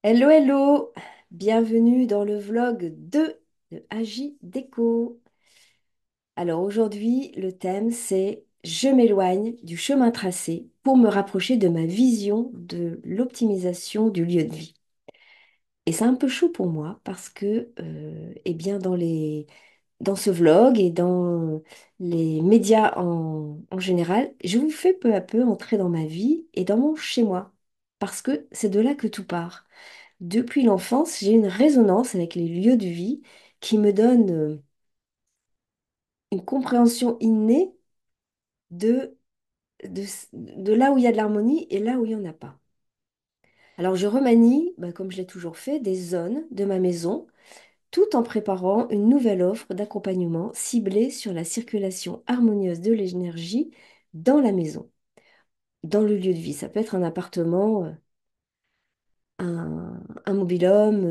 Hello, hello! Bienvenue dans le vlog 2 de Agi Déco. Alors aujourd'hui, le thème c'est je m'éloigne du chemin tracé pour me rapprocher de ma vision de l'optimisation du lieu de vie. Et c'est un peu chaud pour moi parce que, eh bien, dans ce vlog et dans les médias en général, je vous fais peu à peu entrer dans ma vie et dans mon chez-moi parce que c'est de là que tout part. Depuis l'enfance, j'ai une résonance avec les lieux de vie qui me donne une compréhension innée de, de là où il y a de l'harmonie et là où il n'y en a pas. Alors je remanie, comme je l'ai toujours fait, des zones de ma maison, tout en préparant une nouvelle offre d'accompagnement ciblée sur la circulation harmonieuse de l'énergie dans la maison, dans le lieu de vie. Ça peut être un appartement, un mobil-home,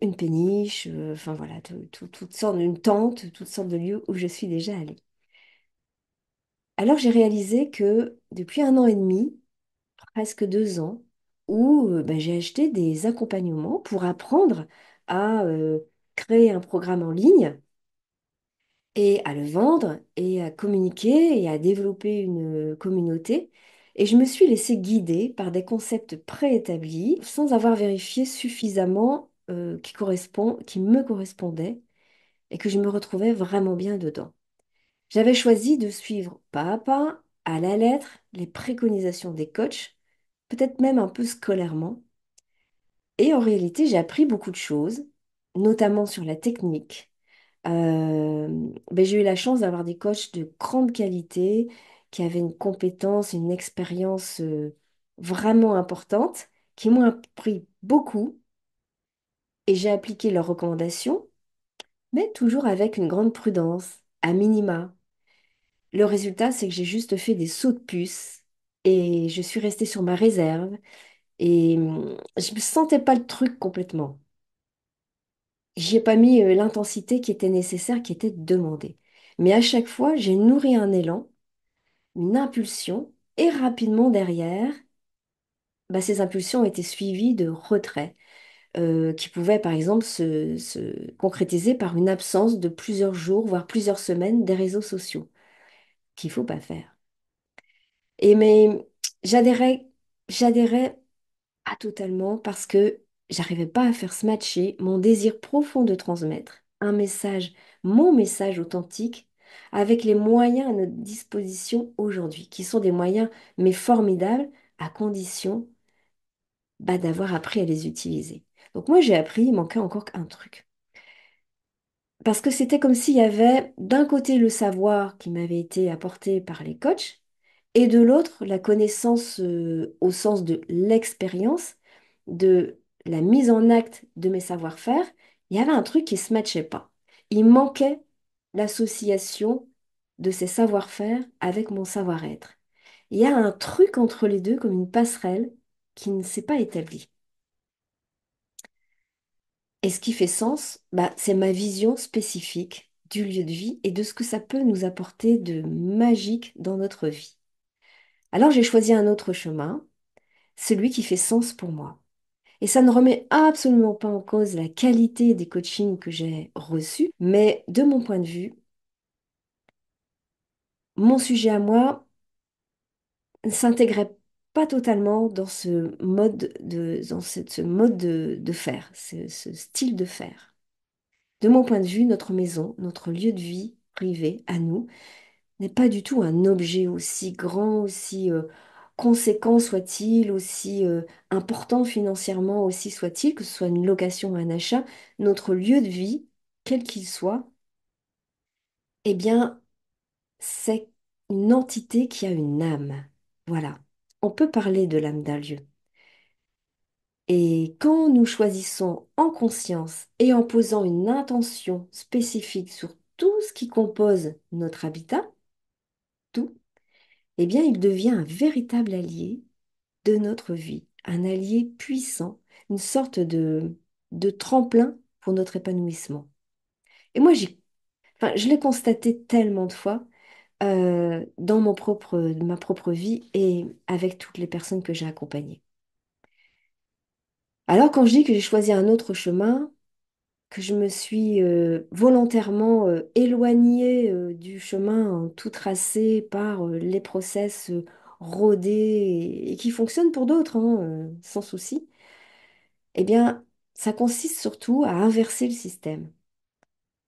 une péniche, enfin voilà, toutes sortes, une tente, toutes sortes de lieux où je suis déjà allée. Alors j'ai réalisé que depuis 1 an et demi, presque 2 ans, où j'ai acheté des accompagnements pour apprendre à créer un programme en ligne et à le vendre et à communiquer et à développer une communauté. Et je me suis laissée guider par des concepts préétablis sans avoir vérifié suffisamment qui me correspondaient et que je me retrouvais vraiment bien dedans. J'avais choisi de suivre pas à pas, à la lettre, les préconisations des coachs, peut-être même un peu scolairement. Et en réalité, j'ai appris beaucoup de choses, notamment sur la technique. J'ai eu la chance d'avoir des coachs de grande qualité qui avaient une compétence, une expérience vraiment importante, qui m'ont appris beaucoup et j'ai appliqué leurs recommandations, mais toujours avec une grande prudence, à minima. Le résultat, c'est que j'ai juste fait des sauts de puce et je suis restée sur ma réserve et je ne sentais pas le truc complètement. J'y ai pas mis l'intensité qui était nécessaire, qui était demandée. Mais à chaque fois, j'ai nourri un élan, une impulsion, et rapidement derrière, ces impulsions ont été suivies de retraits, qui pouvaient par exemple se concrétiser par une absence de plusieurs jours, voire plusieurs semaines des réseaux sociaux, qu'il ne faut pas faire. Et mais j'adhérais, j'adhérais pas totalement parce que j'arrivais pas à faire se matcher mon désir profond de transmettre un message, mon message authentique, avec les moyens à notre disposition aujourd'hui, qui sont des moyens, mais formidables, à condition d'avoir appris à les utiliser. Donc moi j'ai appris, il manquait encore un truc. Parce que c'était comme s'il y avait d'un côté le savoir qui m'avait été apporté par les coachs et de l'autre la connaissance au sens de l'expérience, de la mise en acte de mes savoir-faire. Il y avait un truc qui ne se matchait pas. Il manquait l'association de ces savoir-faire avec mon savoir-être. Il y a un truc entre les deux comme une passerelle qui ne s'est pas établie. Et ce qui fait sens, c'est ma vision spécifique du lieu de vie et de ce que ça peut nous apporter de magique dans notre vie. Alors j'ai choisi un autre chemin, celui qui fait sens pour moi. Et ça ne remet absolument pas en cause la qualité des coachings que j'ai reçus, mais de mon point de vue, mon sujet à moi ne s'intégrait pas totalement dans ce mode de faire, ce style de faire. De mon point de vue, notre maison, notre lieu de vie privé à nous, n'est pas du tout un objet aussi grand, aussi conséquent soit-il, aussi important financièrement aussi soit-il, que ce soit une location ou un achat. Notre lieu de vie, quel qu'il soit, eh bien, c'est une entité qui a une âme. Voilà. On peut parler de l'âme d'un lieu. Et quand nous choisissons en conscience et en posant une intention spécifique sur tout ce qui compose notre habitat, tout, eh bien, il devient un véritable allié de notre vie, un allié puissant, une sorte de tremplin pour notre épanouissement. Et moi, je l'ai constaté tellement de fois dans ma propre vie et avec toutes les personnes que j'ai accompagnées. Alors quand je dis que j'ai choisi un autre chemin, que je me suis volontairement éloignée du chemin tout tracé par les process rodés et qui fonctionnent pour d'autres, hein, sans souci, eh bien, ça consiste surtout à inverser le système.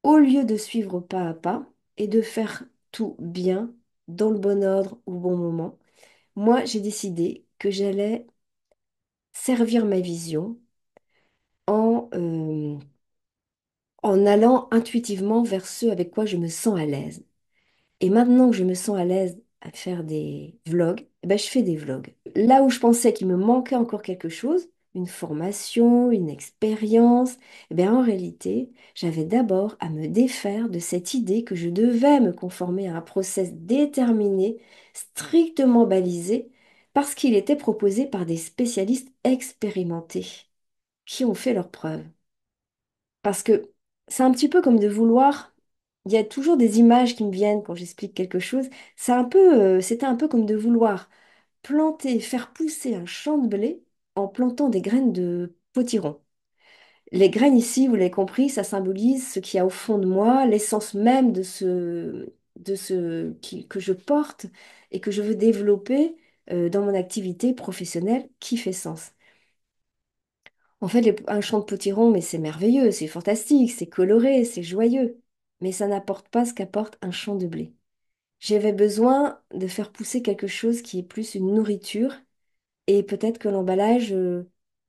Au lieu de suivre pas à pas et de faire tout bien, dans le bon ordre au bon moment, moi, j'ai décidé que j'allais servir ma vision en, en allant intuitivement vers ce avec quoi je me sens à l'aise. Et maintenant que je me sens à l'aise à faire des vlogs, eh ben, je fais des vlogs. Là où je pensais qu'il me manquait encore quelque chose, une formation, une expérience, eh bien, en réalité, j'avais d'abord à me défaire de cette idée que je devais me conformer à un process déterminé, strictement balisé, parce qu'il était proposé par des spécialistes expérimentés qui ont fait leurs preuves. Parce que c'est un petit peu comme de vouloir. Il y a toujours des images qui me viennent quand j'explique quelque chose. C'était un peu comme de vouloir planter, faire pousser un champ de blé en plantant des graines de potiron. Les graines ici, vous l'avez compris, ça symbolise ce qu'il y a au fond de moi, l'essence même que je porte et que je veux développer dans mon activité professionnelle qui fait sens. En fait, un champ de potiron, mais c'est merveilleux, c'est fantastique, c'est coloré, c'est joyeux. Mais ça n'apporte pas ce qu'apporte un champ de blé. J'avais besoin de faire pousser quelque chose qui est plus une nourriture et peut-être que l'emballage,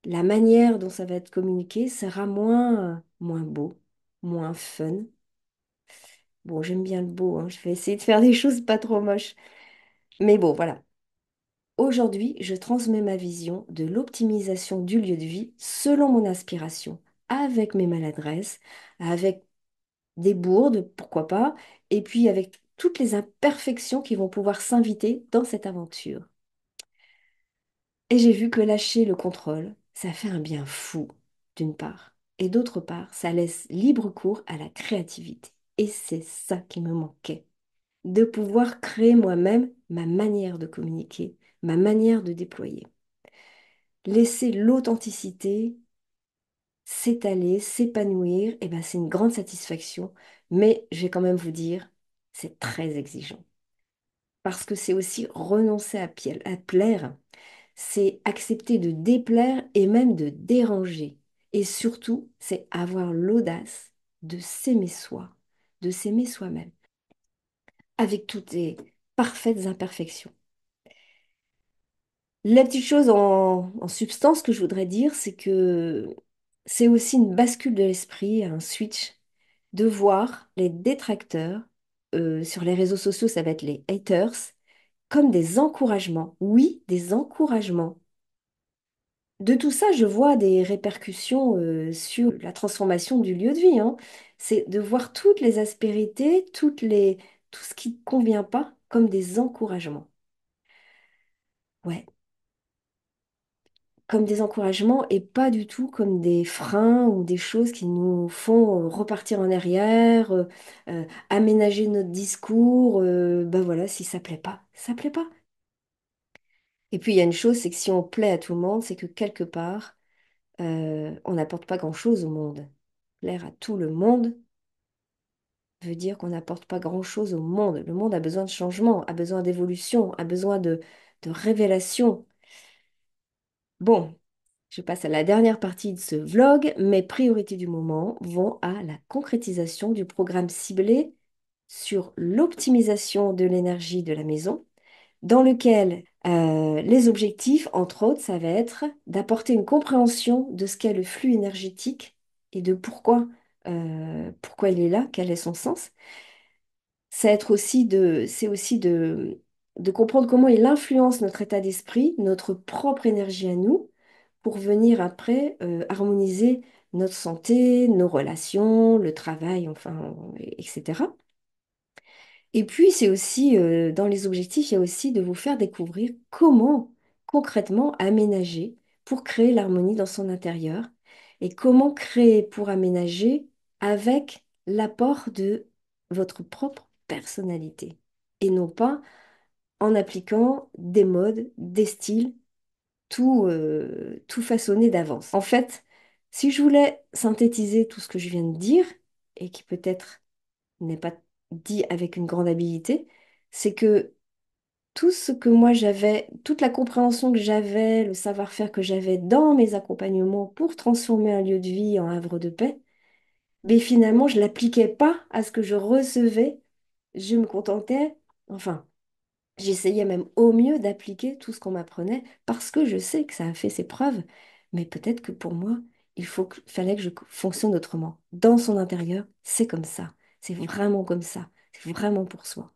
la manière dont ça va être communiqué sera moins beau, moins fun. Bon, j'aime bien le beau, hein, je vais essayer de faire des choses pas trop moches. Mais bon, voilà. Aujourd'hui, je transmets ma vision de l'optimisation du lieu de vie selon mon inspiration, avec mes maladresses, avec des bourdes, pourquoi pas, et puis avec toutes les imperfections qui vont pouvoir s'inviter dans cette aventure. Et j'ai vu que lâcher le contrôle, ça fait un bien fou, d'une part, et d'autre part, ça laisse libre cours à la créativité. Et c'est ça qui me manquait, de pouvoir créer moi-même ma manière de communiquer, ma manière de déployer. Laisser l'authenticité s'étaler, s'épanouir, eh ben, c'est une grande satisfaction, mais je vais quand même vous dire, c'est très exigeant. Parce que c'est aussi renoncer à plaire, c'est accepter de déplaire et même de déranger. Et surtout, c'est avoir l'audace de s'aimer soi, de s'aimer soi-même, avec toutes les parfaites imperfections. La petite chose en substance que je voudrais dire, c'est que c'est aussi une bascule de l'esprit, un switch, de voir les détracteurs, sur les réseaux sociaux, ça va être les haters, comme des encouragements. Oui, des encouragements. De tout ça, je vois des répercussions sur la transformation du lieu de vie, hein. C'est de voir toutes les aspérités, tout ce qui ne convient pas comme des encouragements. Ouais, comme des encouragements et pas du tout comme des freins ou des choses qui nous font repartir en arrière, aménager notre discours. Ben voilà, si ça plaît pas, ça plaît pas. Et puis il y a une chose, c'est que si on plaît à tout le monde, c'est que quelque part, on n'apporte pas grand-chose au monde. Plaire à tout le monde veut dire qu'on n'apporte pas grand-chose au monde. Le monde a besoin de changement, a besoin d'évolution, a besoin de révélation. Bon. Je passe à la dernière partie de ce vlog. Mes priorités du moment vont à la concrétisation du programme ciblé sur l'optimisation de l'énergie de la maison, dans lequel les objectifs, entre autres, ça va être d'apporter une compréhension de ce qu'est le flux énergétique et de pourquoi il est là, quel est son sens. C'est aussi de comprendre comment il influence notre état d'esprit, notre propre énergie à nous, pour venir après harmoniser notre santé, nos relations, le travail, enfin, etc. Et puis, c'est aussi, dans les objectifs, il y a aussi de vous faire découvrir comment concrètement aménager pour créer l'harmonie dans son intérieur et comment créer pour aménager avec l'apport de votre propre personnalité et non pas en appliquant des modes, des styles tout façonné d'avance. En fait, si je voulais synthétiser tout ce que je viens de dire, et qui peut-être n'est pas dit avec une grande habileté, c'est que tout ce que moi j'avais, toute la compréhension que j'avais, le savoir-faire que j'avais dans mes accompagnements pour transformer un lieu de vie en havre de paix, mais finalement je l'appliquais pas à ce que je recevais. Je me contentais, enfin, j'essayais même au mieux d'appliquer tout ce qu'on m'apprenait parce que je sais que ça a fait ses preuves, mais peut-être que pour moi, fallait que je fonctionne autrement. Dans son intérieur, c'est comme ça. C'est vraiment comme ça. C'est vraiment pour soi.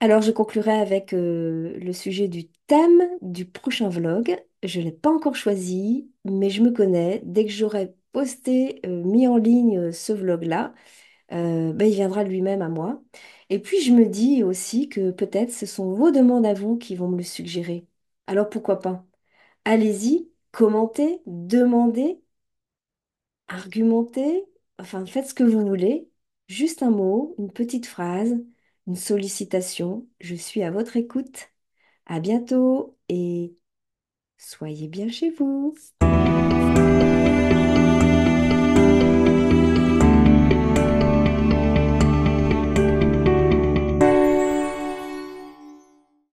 Alors, je conclurai avec le sujet du thème du prochain vlog. Je ne l'ai pas encore choisi, mais je me connais. Dès que j'aurai posté, mis en ligne ce vlog-là, ben, il viendra de lui-même à moi. Et puis, je me dis aussi que peut-être ce sont vos demandes à vous qui vont me le suggérer. Alors, pourquoi pas? Allez-y, commentez, demandez, argumentez, enfin, faites ce que vous voulez. Juste un mot, une petite phrase, une sollicitation. Je suis à votre écoute. À bientôt et soyez bien chez vous.